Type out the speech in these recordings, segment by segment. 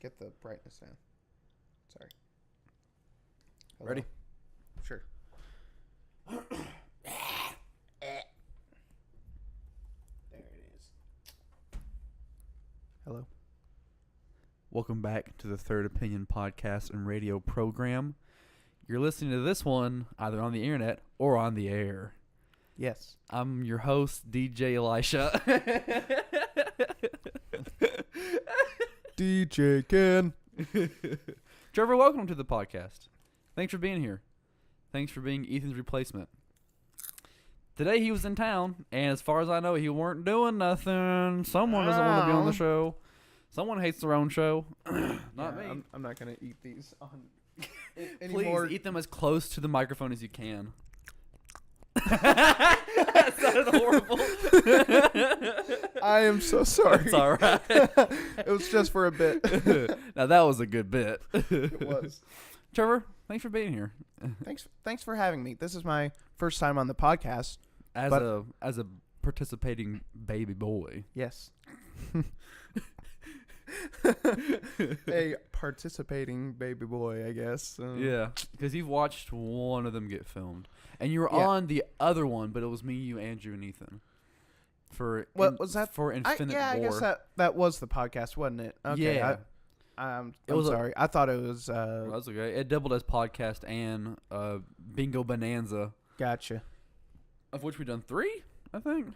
Get the brightness down. Sorry. Hello? Ready? Sure. There it is. Hello. Welcome back to the Third Opinion podcast and radio program. You're listening to this one either on the internet or on the air. Yes. I'm your host, DJ Elisha. DJ Ken. Trevor, welcome to the podcast. Thanks for being here. Thanks for being Ethan's replacement. Today he was in town, and as far as I know, he weren't doing nothing. Someone doesn't want to be on the show. Someone hates their own show. Not me. I'm not going to eat these on Please eat them as close to the microphone as you can. That sounded horrible. I am so sorry. It's all right. It was just for a bit. Now that was a good bit. It was. Trevor, thanks for being here. Thanks for having me. This is my first time on the podcast. As a participating baby boy. Yes. A participating baby boy, I guess. Yeah, because you've watched one of them get filmed, and you were Yeah. on the other one, but it was me, you, Andrew, and Ethan. What was that? For Infinite War? I guess that was the podcast, wasn't it? Okay. Yeah. I'm was sorry. I thought it was. Well, that's okay. It doubled as podcast and Bingo Bonanza, Gotcha. of which we've done 3, I think.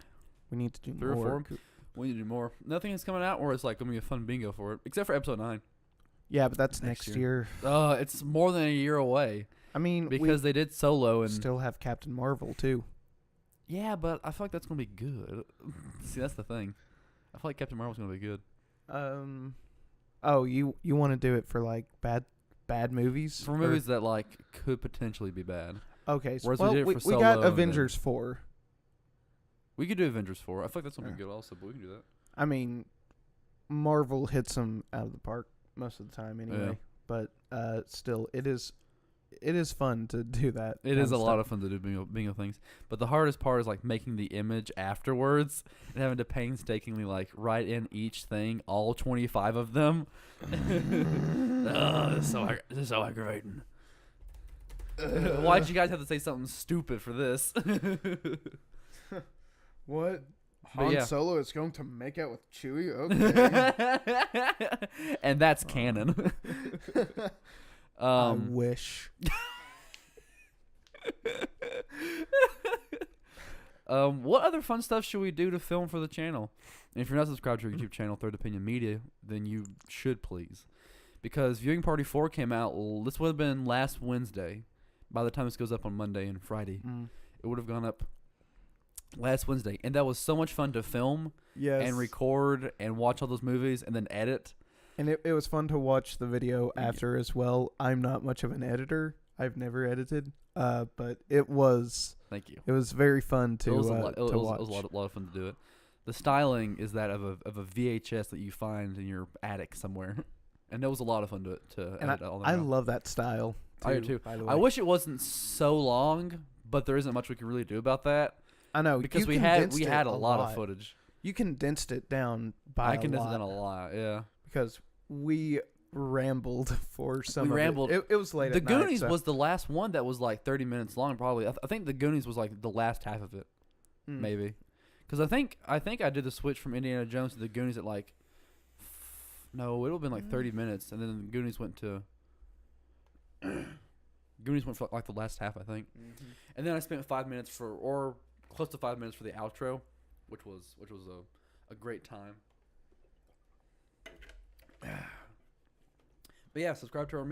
We need to do 3 more. or 4. We need to do more. Nothing is coming out where it's like going to be a fun bingo for it, except for episode 9. Yeah, but that's Next next year. It's more than a year away I mean, because they did Solo we and still have Captain Marvel too. yeah, but I feel like that's going to be good. See, that's the thing. I feel like Captain Marvel's going to be good. Oh, you want to do it for like bad movies? For movies that like could potentially be bad. Okay, so Whereas we did it for we got Solo and Avengers 4. We could do Avengers 4. I feel like that's going to be good also, but we can do that. I mean, Marvel hits them out of the park most of the time anyway. Yeah. But still, it is fun to do that. It is a lot of fun to do bingo things. But the hardest part is like making the image afterwards and having to painstakingly like write in each thing, all 25 of them. This is so aggravating. Why'd you guys have to say something stupid for this? What? But Han yeah. Solo is going to make out with Chewie? Okay. And that's canon. I wish. What other fun stuff should we do to film for the channel? And if you're not subscribed to our YouTube channel, Third Opinion Media, then you should please. Because Viewing Party 4 came out, this would have been last Wednesday. By the time this goes up on Monday and Friday, it would have gone up last Wednesday. And that was so much fun to film and record and watch all those movies and then edit. And it was fun to watch the video after as well. I'm not much of an editor. I've never edited. But it was... Thank you. It was very fun to watch. It was a lot of fun to do it. The styling is that of a VHS that you find in your attic somewhere. And it was a lot of fun to edit all that I out. love that style. I do too. By the way. I wish it wasn't so long, but there isn't much we can really do about that. I know Because we condensed had it a lot of footage. You condensed it down by I condensed it down a lot, yeah. because we rambled for some. We rambled. It was late. The at night, Goonies so. was the last one that was like 30 minutes long, probably. I think The Goonies was like the last half of it, maybe. Because I think I did the switch from Indiana Jones to The Goonies at like, no, it would have been like 30 minutes, and then The Goonies went to. Goonies went for like the last half, I think, and then I spent 5 minutes or close to 5 minutes for the outro, which was a great time. But yeah, subscribe to our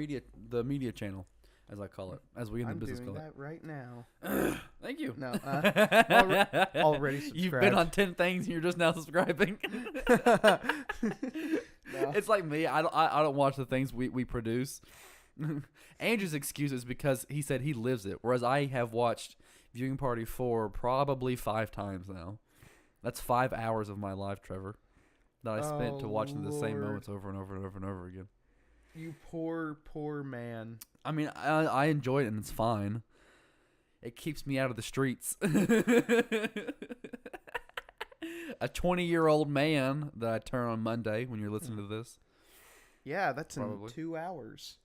the media channel, as I call it, as we in the business call it. I'm doing that right now. Thank you. No, already subscribed. You've been on 10 things and you're just now subscribing. No. It's like me. I don't watch the things we produce. Andrew's excuse is because he said he lives it, whereas I have watched Viewing Party 4 probably 5 times now. That's 5 hours of my life, Trevor, that I spent to watching the same moments over and over and over and over again. You poor man. I mean, I enjoy it and it's fine. It keeps me out of the streets. A 20-year-old man that I turn on Monday when you're listening to this. Yeah, that's Probably. in 2 hours.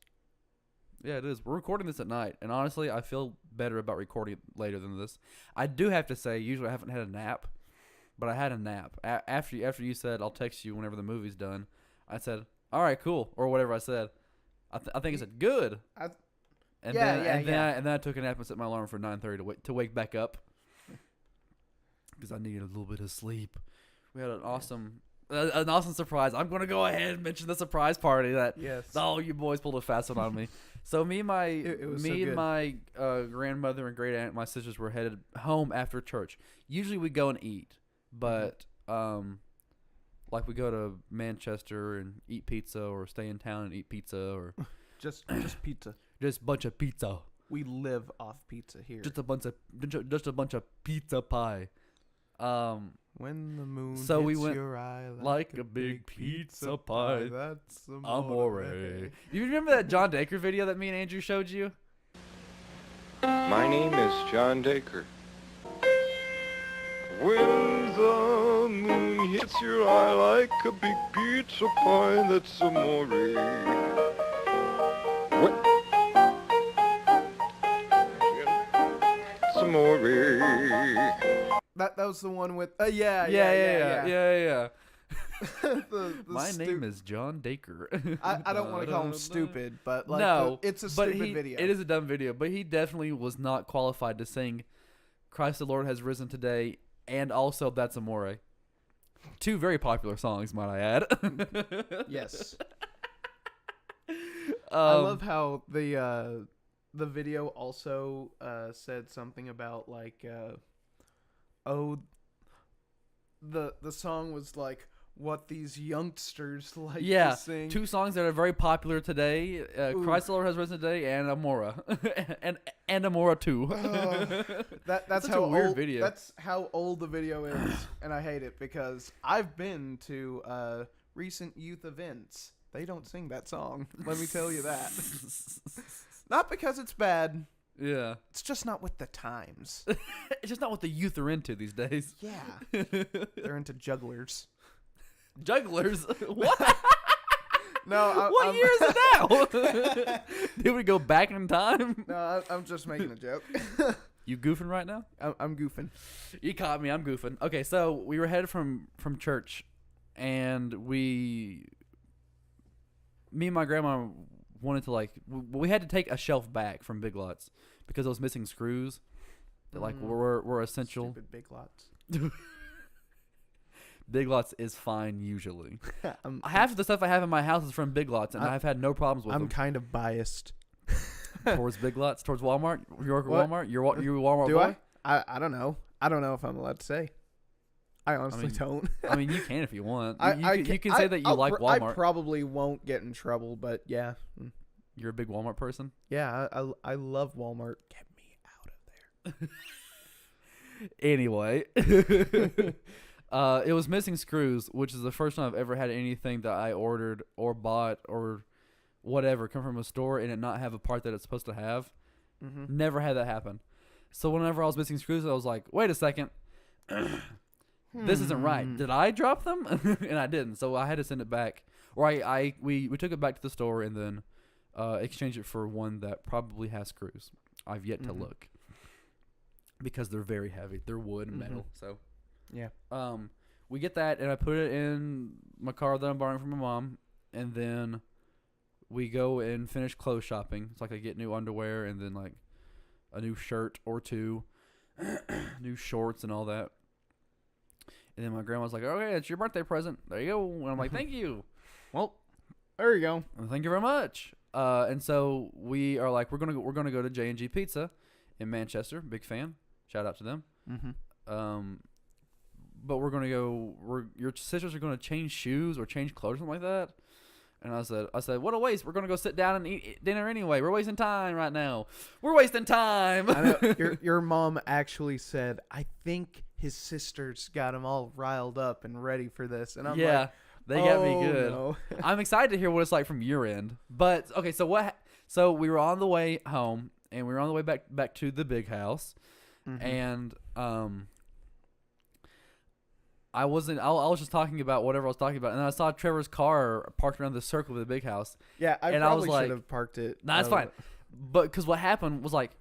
Yeah, it is. We're recording this at night, and honestly, I feel better about recording it later than this. I do have to say, usually I haven't had a nap, but I had a nap. After you said, I'll text you whenever the movie's done, I said, all right, cool, or whatever I said. I think I said, good. And then I took a nap and set my alarm for 9:30 to wake back up because I needed a little bit of sleep. We had an awesome surprise. I'm gonna go ahead and mention the surprise party that you boys pulled a fast one on me. So me and my grandmother and great aunt, my sisters were headed home after church. Usually we go and eat, but like we go to Manchester and eat pizza, or stay in town and eat pizza, or just pizza. Just a bunch of pizza. We live off pizza here. Just a bunch of pizza pie. When the moon so hits we went your eye like a big pizza pie. That's amore. You remember that John Dacre video that me and Andrew showed you? My name is John Dacre. When the moon hits your eye like a big pizza pie, that's amore. What? It's amore. That was the one with Yeah. My name is John Dacre. I don't want to call him stupid, but like no, it's a stupid video. It is a dumb video, but he definitely was not qualified to sing "Christ the Lord Has Risen Today" and also "That's Amore." Two very popular songs, might I add. Yes. I love how the video also said something about like the song was like what these youngsters like to sing. Two songs that are very popular today: "Christ the Lord Has Risen Today" and "Amora," and "Amora 2." That's how a weird old video. That's how old the video is, and I hate it because I've been to recent youth events. They don't sing that song. Let me tell you that. Not because it's bad. Yeah. It's just not with the times. It's just not what the youth are into these days. Yeah. They're into jugglers. Jugglers? What? No, what year is it now? Did we go back in time? No, I'm just making a joke. You goofing right now? I'm goofing. You caught me. I'm goofing. Okay, so we were headed from church, and me and my grandma wanted to we had to take a shelf back from Big Lots because it was missing screws that were essential. Stupid Big Lots. Big Lots is fine usually. Half of the stuff I have in my house is from Big Lots, and I've had no problems with them. I'm kind of biased. Towards Big Lots? Towards Walmart? You work at What? Walmart? You're a Walmart Do boy? I don't know. I don't know if I'm allowed to say. I honestly don't. I mean, you can if you want. You can I- say that you like Walmart. I probably won't get in trouble, but yeah. You're a big Walmart person? Yeah, I love Walmart. Get me out of there. Anyway. It was missing screws, which is the first time I've ever had anything that I ordered or bought or whatever come from a store and it not have a part that it's supposed to have. Mm-hmm. Never had that happen. So whenever I was missing screws, I was like, wait a second. This isn't right. Did I drop them? And I didn't. So I had to send it back. Or we took it back to the store and then exchanged it for one that probably has screws. I've yet to look. Because they're very heavy. They're wood and metal. So yeah. We get that and I put it in my car that I'm borrowing from my mom, and then we go and finish clothes shopping. It's like I get new underwear and then like a new shirt or two, new shorts and all that. And then my grandma's like, "Okay, it's your birthday present. There you go." And I'm like, "Thank you." Well, there you go. Thank you very much. And so we are like, we're gonna go to J&G Pizza in Manchester. Big fan. Shout out to them. Mm-hmm. But we're gonna go. Your sisters are gonna change shoes or change clothes or something like that. And I said, what a waste. We're gonna go sit down and eat dinner anyway. We're wasting time right now. We're wasting time. I know. Your mom actually said, I think his sisters got him all riled up and ready for this. And I'm like, they got me good. No. I'm excited to hear what it's like from your end. But okay, so we were on the way home and we were on the way back to the big house. Mm-hmm. And I wasn't. I was just talking about whatever I was talking about, and then I saw Trevor's car parked around the circle of the big house. Yeah, I And I was probably like, should have parked it. Nah, that's fine. But because what happened was like,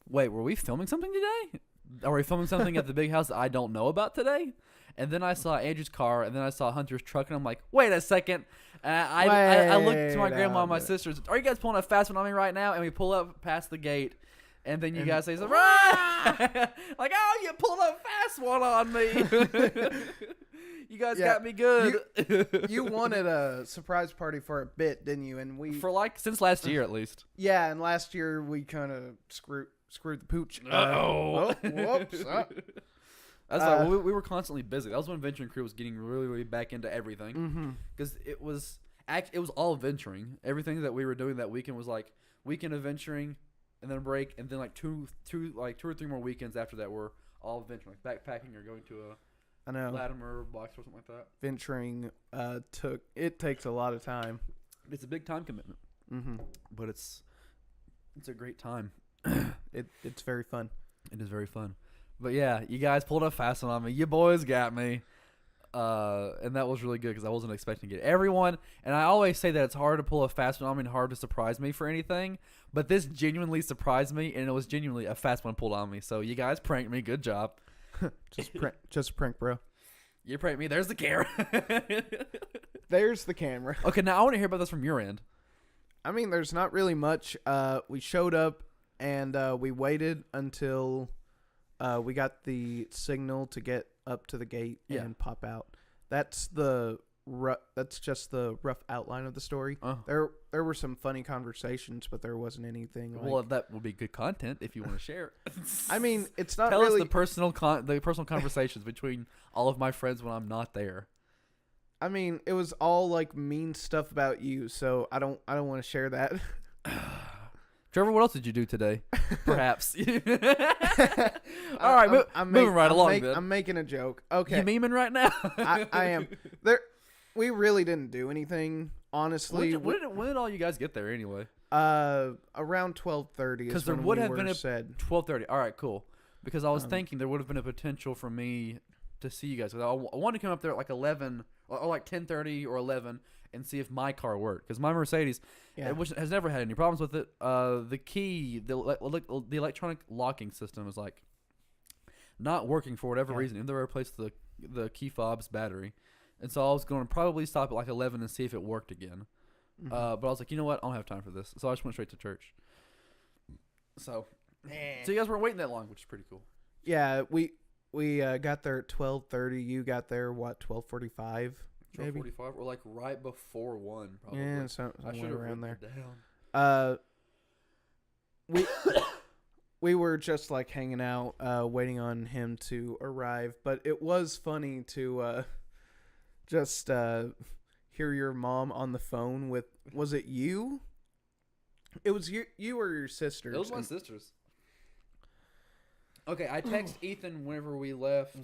wait, were we filming something today? Are we filming something at the big house that I don't know about today? And then I saw Andrew's car, and then I saw Hunter's truck, and I'm like, wait a second. I looked to my grandma and my sisters. Are you guys pulling a fast one on me right now? And we pull up past the gate. And then you guys say, "Right!" Like, oh, you pulled a fast one on me. You guys got me good. You wanted a surprise party for a bit, didn't you? And we for like since last year at least. Yeah, and last year we kind of screwed the pooch. Whoops. That's like we were constantly busy. That was when Venturing Crew was getting really, really back into everything. Because it was all venturing. Everything that we were doing that weekend was like weekend of venturing. And then a break, and then like two or three more weekends after that were all venturing, like backpacking or going to a Latimer box or something like that. Venturing takes a lot of time. It's a big time commitment, but it's a great time. It's very fun. It is very fun. But yeah, you guys pulled a fast one on me. You boys got me. And that was really good because I wasn't expecting it. Everyone, and I always say that it's hard to pull a fast one on me and hard to surprise me for anything, but this genuinely surprised me, and it was genuinely a fast one pulled on me. So you guys pranked me. Good job. Just a prank, bro. You pranked me. There's the camera. There's the camera. Okay, now I want to hear about this from your end. I mean, there's not really much. We showed up, and we waited until we got the signal to get up to the gate and pop out. That's just the rough outline of the story. There were some funny conversations, but there wasn't anything. Well, that would be good content if you want to share. I mean, it's not Tell really us the personal conversations between all of my friends when I'm not there. I mean, it was all like mean stuff about you, so I don't want to share that. Trevor, what else did you do today? Perhaps. All right, I'm moving right along. I'm making a joke. Okay, you memeing right now? I am. We really didn't do anything, honestly. When did all you guys get there anyway? Around 12:30. Because there would have been 12:30. All right, cool. Because I was thinking there would have been a potential for me to see you guys. I wanted to come up there at like 11 or like 10:30 or 11 and see if my car worked. Because my Mercedes, which has never had any problems with it, the key, the electronic locking system is like not working for whatever reason. And they replaced the key fob's battery. And so I was going to probably stop at like 11 and see if it worked again. But I was like, you know what? I don't have time for this. So I just went straight to church. So you guys weren't waiting that long, which is pretty cool. Yeah, we got there at 12:30. You got there, what, 12:45? 12:45 or like right before 1, probably. Yeah, somewhere around there. Down. We were just like hanging out, waiting on him to arrive. But it was funny to just hear your mom on the phone with. Was it you? It was you or your sisters. It was my sisters. Okay, I text Ethan whenever we left.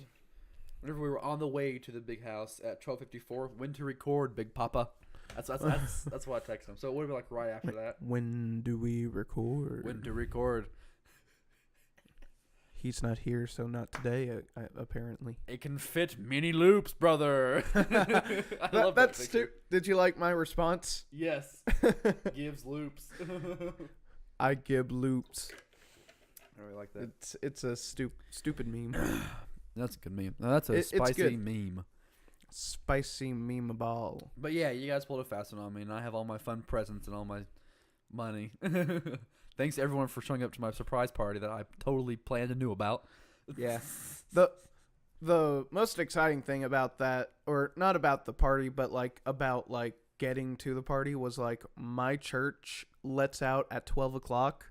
Whenever we were on the way to the big house at 12:54, when to record, Big Papa. That's what I texted him. So it would have been like right after that. When do we record? When to record. He's not here, so not today, apparently. It can fit mini loops, brother. I love that picture. Did you like my response? Yes. Gives loops. I give loops. I really like that. It's a stupid meme. That's a good meme. No, that's a spicy meme. Spicy meme ball. But yeah, you guys pulled a fast one on me, and I have all my fun presents and all my money. Thanks to everyone for showing up to my surprise party that I totally planned and knew about. Yeah. The most exciting thing about that, or not about the party, but like about like getting to the party, was like my church lets out at 12 o'clock.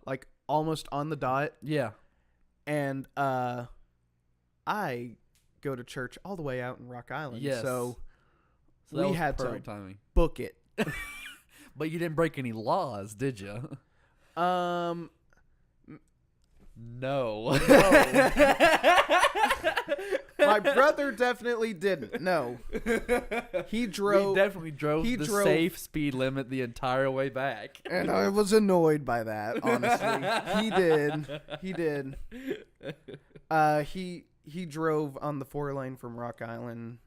Like almost on the dot. Yeah. And I go to church all the way out in Rock Island. Yes. So we had to timing. Book it. But you didn't break any laws, did you? No. My brother definitely didn't. No. He drove. We definitely drove the safe speed limit the entire way back. And I was annoyed by that, honestly. He did. he drove on the 4-lane from Rock Island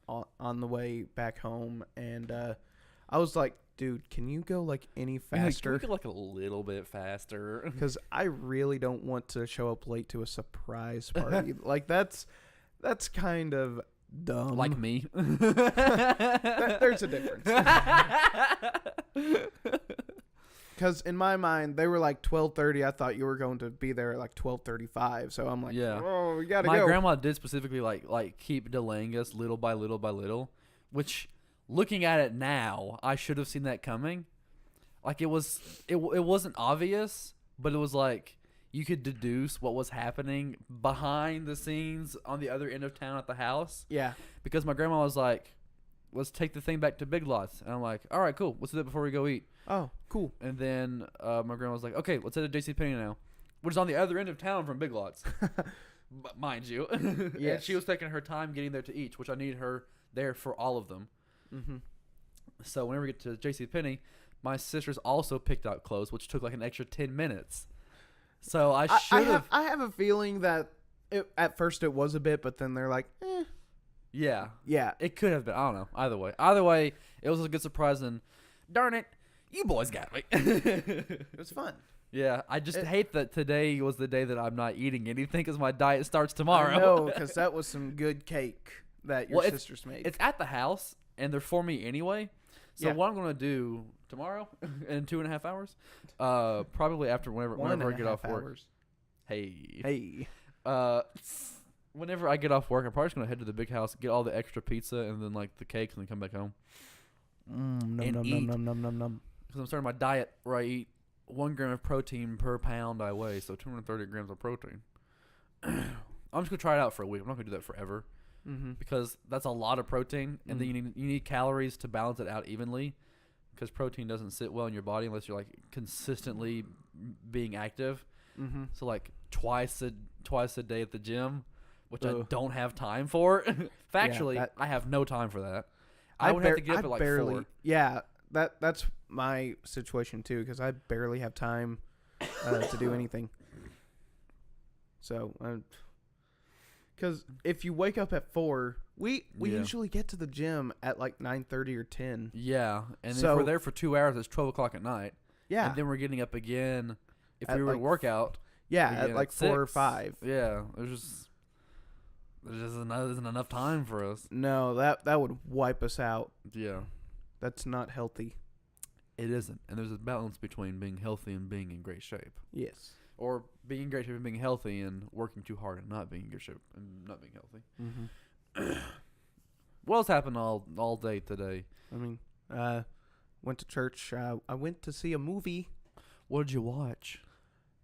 on the way back home, and I was like, dude, can you go like any faster? Can we go like a little bit faster? Because I really don't want to show up late to a surprise party. Like that's kind of dumb. Like me. There's a difference. Because in my mind, they were like 12:30. I thought you were going to be there at like 12:35. So I'm like, oh, we gotta go. My grandma did specifically like keep delaying us little by little by little, which looking at it now, I should have seen that coming. Like it wasn't obvious, but it was like you could deduce what was happening behind the scenes on the other end of town at the house. Yeah. Because my grandma was like, let's take the thing back to Big Lots. And I'm like, all right, cool. Let's do that before we go eat. Oh, cool. And then my grandma was like, okay, let's head to JCPenney now, which is on the other end of town from Big Lots, mind you. Yes. And she was taking her time getting there to each, which I needed her there for all of them. Mm-hmm. So whenever we get to JCPenney, my sisters also picked out clothes, which took like an extra 10 minutes. So I should have. I have a feeling that at first it was a bit, but then they're like, eh. Yeah. Yeah. It could have been. I don't know. Either way, it was a good surprise. And darn it, you boys got me. It was fun. Yeah, I just hate that today was the day that I'm not eating anything because my diet starts tomorrow. No, because that was some good cake that your sisters made. It's at the house, and they're for me anyway. So Yeah. what I'm going to do tomorrow in 2.5 hours, probably after whenever I get off work. Hey. Whenever I get off work, I'm probably just going to head to the big house, get all the extra pizza and then like the cakes, and then come back home. Nom, nom. Because I'm starting my diet where I eat 1 gram of protein per pound I weigh, so 230 grams of protein. I'm just gonna try it out for a week. I'm not gonna do that forever, because that's a lot of protein, and then you need calories to balance it out evenly, because protein doesn't sit well in your body unless you're like consistently being active. So like twice a day at the gym, which I don't have time for. Factually, I have no time for that. I would have to get up at like 4. Yeah, that's my situation too, because I barely have time to do anything. So, because if you wake up at 4, we usually get to the gym at like 9:30 or 10. Yeah, and then if we're there for 2 hours, it's 12 o'clock at night. Yeah, and then we're getting up again if at we were like to work out. Yeah, at like 4 or 5. Yeah, there just isn't enough time for us. No, that would wipe us out. Yeah, that's not healthy. It isn't, and there's a balance between being healthy and being in great shape. Yes. Or being in great shape and being healthy, and working too hard and not being in good shape and not being healthy. What else happened all day today? I mean, went to church. I went to see a movie. What did you watch?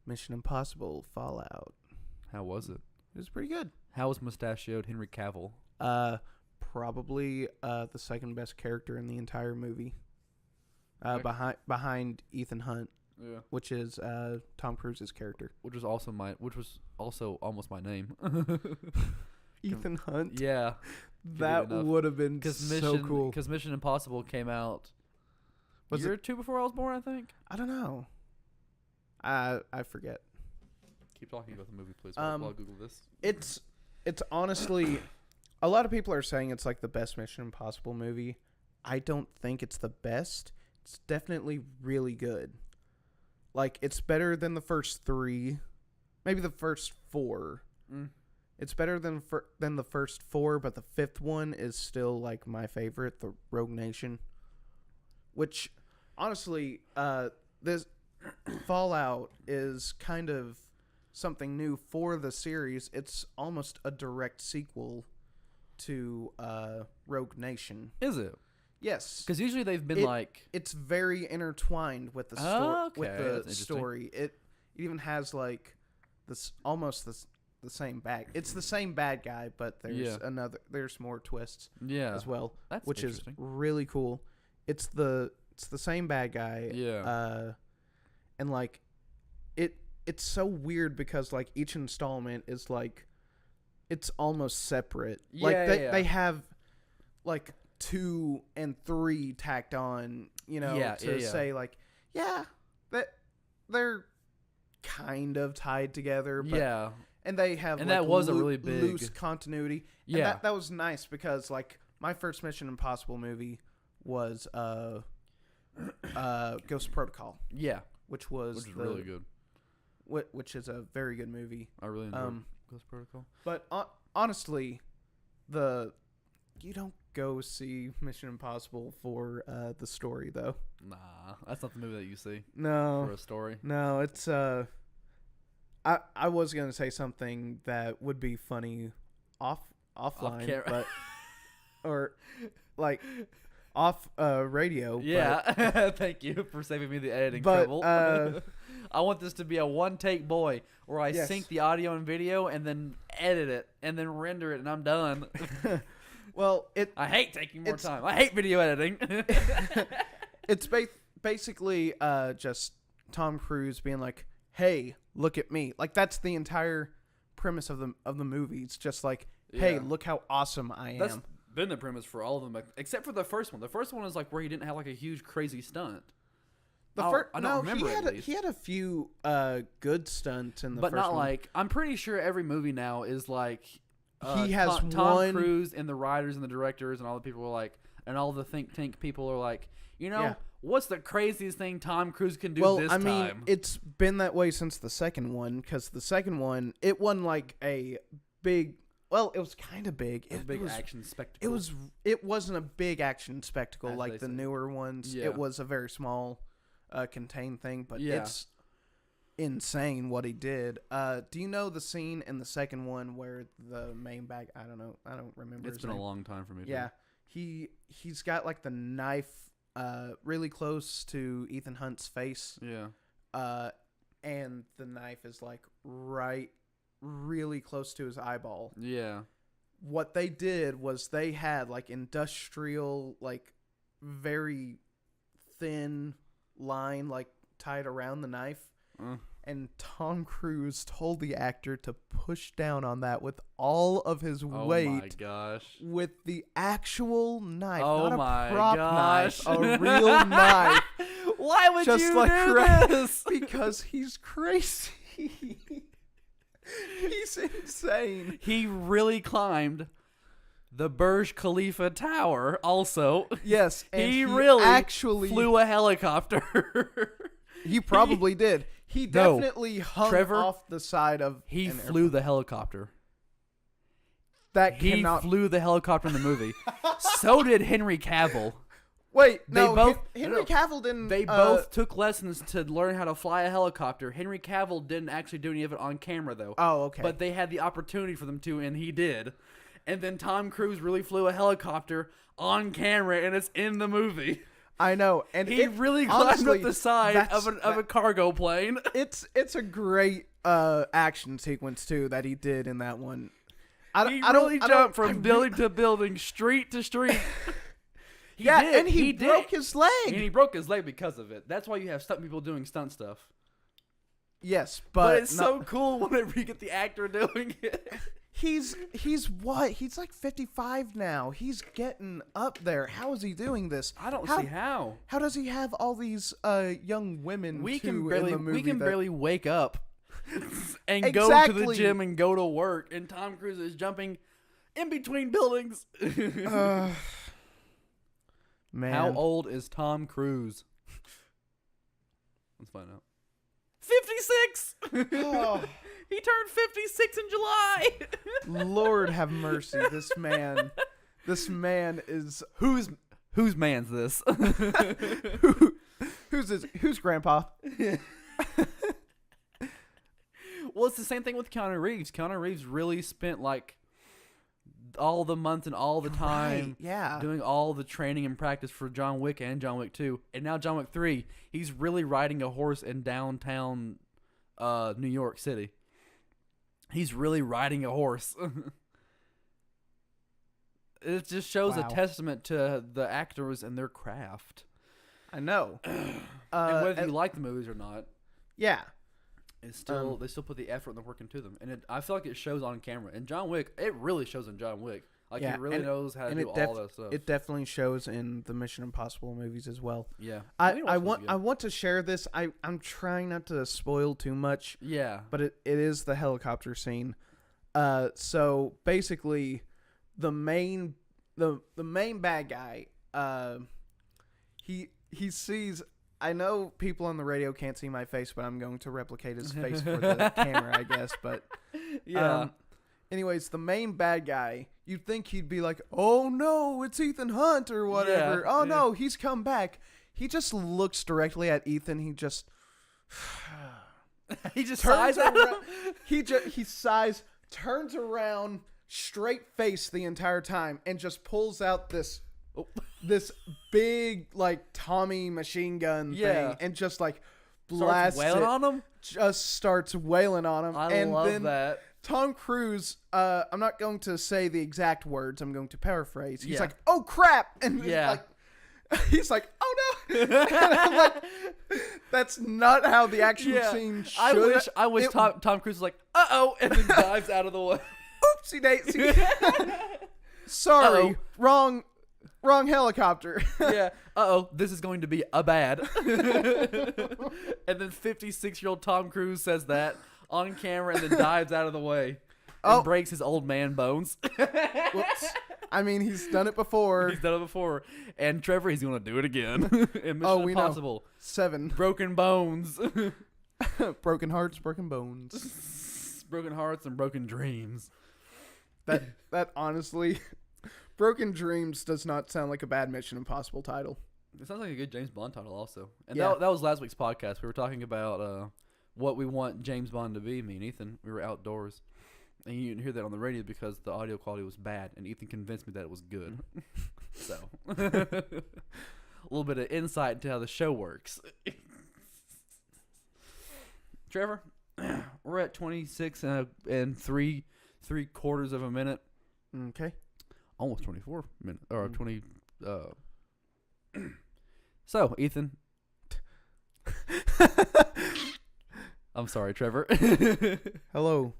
Mission Impossible Fallout. How was it? It was pretty good. How was mustachioed Henry Cavill? Probably the second best character in the entire movie. Behind Ethan Hunt. Yeah. Which is Tom Cruise's character. Which was also almost my name. Ethan Hunt. Yeah. That would have been so cool. Because Mission Impossible came out a year or 2 before I was born, I think. I don't know. I forget. Keep talking about the movie, please, while I Google this. It's honestly, a lot of people are saying it's like the best Mission Impossible movie. I don't think it's the best. It's definitely really good. Like, it's better than the first 3, maybe the first 4. It's better than the first 4, but the 5th one is still like my favorite, the Rogue Nation. Which, honestly, this Fallout is kind of something new for the series. It's almost a direct sequel to Rogue Nation. Is it? Yes, because usually they've been it's very intertwined with the story. It even has like this almost the same the same bad guy, but there's more twists as well. That's which is really cool. It's the same bad guy. Yeah. And like it's so weird because like each installment is like it's almost separate. Yeah, like they have like 2 and 3 tacked on, to say like, that they're kind of tied together, but and they have And like, that was a really big loose continuity. And Yeah. that was nice because like my first Mission Impossible movie was Ghost Protocol, Yeah, which was which is really good. which is a very good movie. I really enjoyed Ghost Protocol. But honestly, you don't go see Mission Impossible for the story though. Nah, that's not the movie that you see for No, a story. no, it's I was gonna say something that would be funny offline, camera. but or like off radio. Yeah, thank you for saving me the editing But, trouble. I want this to be a one-take boy where I Yes. sync the audio and video and then edit it and then render it and I'm done. But, well, I hate taking more It's- time. I hate video editing. it's basically just Tom Cruise being like, "Hey, look at me!" Like that's the entire premise of the movie. It's just like, "Hey, Yeah. look how awesome I am." That's been the premise for all of them, except for the first one. The first one is like where he didn't have like a huge crazy stunt. I don't remember it, at least. he had a few good stunts in the But first not one. like I'm pretty sure every movie now is like He has Tom one- Cruise and the writers and the directors and all the people are like, and all the think tank people are like, Yeah. what's the craziest thing Tom Cruise can do well, this I mean, time? it's been that way since the second one because the second one it won like a big. Well, it was kind of big. It's a big was, action spectacle. It wasn't a big action spectacle As like they the say. newer ones. Yeah. It was a very small, contained thing. But Yeah. it's insane what he did. Do you know the scene in the second one where the main bag? I don't know. I don't remember. It's his been name. a long time for me. too. Yeah, he's got like the knife, really close to Ethan Hunt's face. Yeah. And the knife is like really close to his eyeball. Yeah. What they did was they had like industrial, like very thin line like tied around the knife. And Tom Cruise told the actor to push down on that with all of his Oh weight. my gosh. With the actual knife, Oh not my a prop gosh. knife, a real knife. Why would Just you like do this? Because he's crazy. He's insane. He really climbed the Burj Khalifa Tower. Also, Yes, and he he really actually flew a helicopter. He probably did. He No, definitely hung Trevor, off the side of. He an flew the helicopter. That He cannot. flew the helicopter in the movie. So did Henry Cavill. Wait, They no. both- Henry no. Cavill didn't. They both took lessons to learn how to fly a helicopter. Henry Cavill didn't actually do any of it on camera, though. Oh, okay. But they had the opportunity for them to, and he did. And then Tom Cruise really flew a helicopter on camera, and it's in the movie. I know, and He really climbed honestly, up the side that's- of a cargo plane. It's a great action sequence too that he did in that one. I He don't jumped from building to building, street to street. He did. and he did. broke his leg. And he broke his leg because of it. That's why you have stunt people doing stunt stuff. Yes, But but it's so cool whenever you get the actor doing it. he's what? He's like 55 now. He's getting up there. How is he doing this? I don't How- see how. How does he have all these young women We too can in barely the movie we can that- barely wake up and go to the Exactly. gym and go to work, and Tom Cruise is jumping in between buildings. Man. How old is Tom Cruise? Let's find out. 56. Oh. He turned 56 in July. Lord have mercy. This man is Whose man's this? who's grandpa? Well, it's the same thing with Keanu Reeves. Keanu Reeves really spent like all the months and all the time Right, yeah. doing all the training and practice for John Wick and John Wick 2. And now John Wick 3, he's really riding a horse in downtown New York City. He's really riding a horse. It just shows Wow. a testament to the actors and their craft. I know. And whether you like the movies or not, yeah. it's still they still put the effort and the work into them. And I feel like it shows on camera. And John Wick, it really shows in John Wick. Like he really knows how to do all that stuff. It definitely shows in the Mission Impossible movies as well. Yeah, I want to share this. I'm trying not to spoil too much. Yeah, but it is the helicopter scene. So basically, the main bad guy. He sees. I know people on the radio can't see my face, but I'm going to replicate his face for the camera, I guess. But yeah. Anyways, the main bad guy, you'd think he'd be like, "Oh no, it's Ethan Hunt" or whatever. Yeah, oh no, he's come back. He just looks directly at Ethan. He just sighs at him. He sighs, turns around, straight face the entire time, and just pulls out this big like Tommy machine gun thing, and just like blasts wailing on him. Just starts wailing on him. I love that. Tom Cruise, I'm not going to say the exact words. I'm going to paraphrase. He's Yeah. like, "Oh crap!" And he's like, "Oh no!" And I'm like, "That's not how the action scene should." I wish Tom Cruise was like, "Uh-oh," and then dives out of the way. Oopsie daisy. Sorry, wrong helicopter. Yeah. Uh-oh, this is going to be a bad. And then 56-year-old Tom Cruise says that on camera and then dives out of the way and breaks his old man bones. Whoops. I mean, he's done it before. He's done it before. And Trevor, he's going to do it again. In Mission we Impossible. know. 7. Broken bones. Broken hearts, broken bones. Broken hearts and broken dreams. That honestly, Broken Dreams does not sound like a bad Mission Impossible title. It sounds like a good James Bond title also. And Yeah. that was last week's podcast. We were talking about what we want James Bond to be. Me and Ethan, we were outdoors. And you didn't hear that on the radio because the audio quality was bad. And Ethan convinced me that it was good. So, a little bit of insight into how the show works. Trevor, we're at 26 and 3/4 of a minute. Okay. Almost 24 minutes. Or 20... So, Ethan. I'm sorry, Trevor. Hello,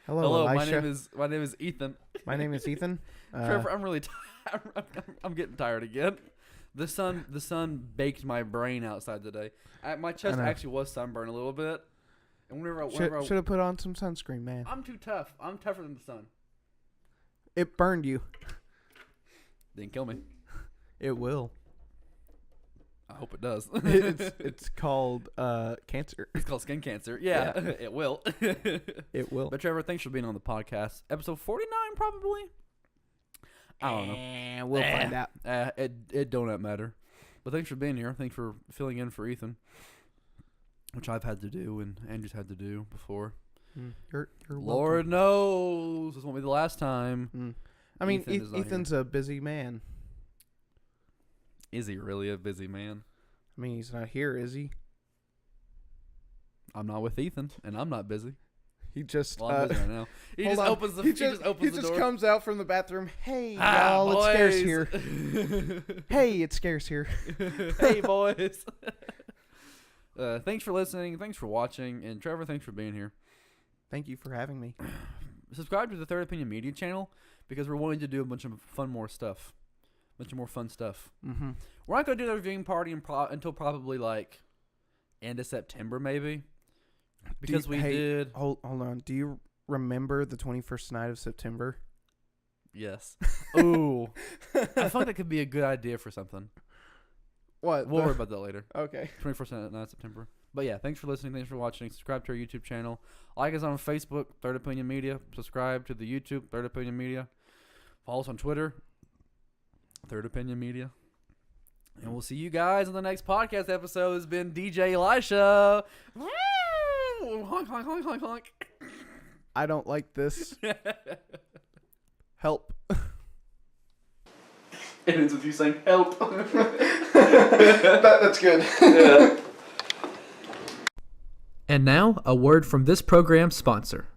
Hello, Elisha. my name is Ethan. My name is Ethan. Trevor, I'm really tired. I'm getting tired again. The sun baked my brain outside today. My chest actually was sunburned a little bit. And whenever should have put on some sunscreen, man. I'm too tough. I'm tougher than the sun. It burned you. Didn't kill me. It will. I hope it does. It's called cancer. It's called skin cancer. Yeah. It will. It will. But Trevor, thanks for being on the podcast. Episode 49, probably. I don't know. We'll find out. It don't matter. But thanks for being here. Thanks for filling in for Ethan, which I've had to do and Andrew's had to do before. You're Lord knows this won't be the last time. I mean, Ethan's a busy man. Is he really a busy man? I mean, he's not here, is he? I'm not with Ethan, and I'm not busy. He just I'm busy right now. He just opens the door. He just comes out from the bathroom. Hey, y'all, it's scarce here. Hey, it's scarce here. Hey, boys. Thanks for listening. Thanks for watching. And Trevor, thanks for being here. Thank you for having me. Subscribe to the Third Opinion Media channel because we're wanting to do a bunch of more fun stuff. Mm-hmm. We're not going to do the viewing party until probably like end of September, maybe. Because we did. Hold on. Do you remember the 21st night of September? Yes. Ooh. I feel like that could be a good idea for something. What? We'll worry about that later. Okay. 21st night of September. But yeah, thanks for listening. Thanks for watching. Subscribe to our YouTube channel. Like us on Facebook, Third Opinion Media. Subscribe to the YouTube, Third Opinion Media. Follow us on Twitter, Third Opinion Media. And we'll see you guys on the next podcast episode. It's been DJ Elisha. Honk, honk, honk, honk, honk. I don't like this. Help. It ends with you saying help. That's good. Yeah. And now, a word from this program's sponsor.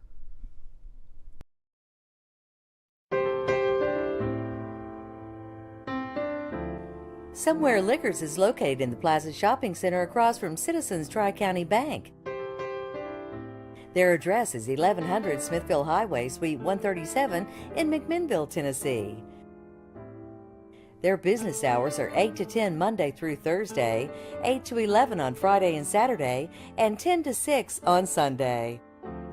Somewhere Liquors is located in the Plaza Shopping Center across from Citizens Tri-County Bank. Their address is 1100 Smithville Highway, Suite 137 in McMinnville, Tennessee. Their business hours are 8 to 10 Monday through Thursday, 8 to 11 on Friday and Saturday, and 10 to 6 on Sunday.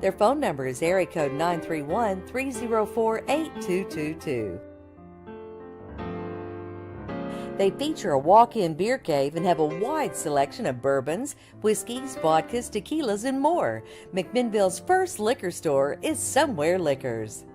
Their phone number is area code 931-304-8222. They feature a walk-in beer cave and have a wide selection of bourbons, whiskeys, vodkas, tequilas, and more. McMinnville's first liquor store is Somewhere Liquors.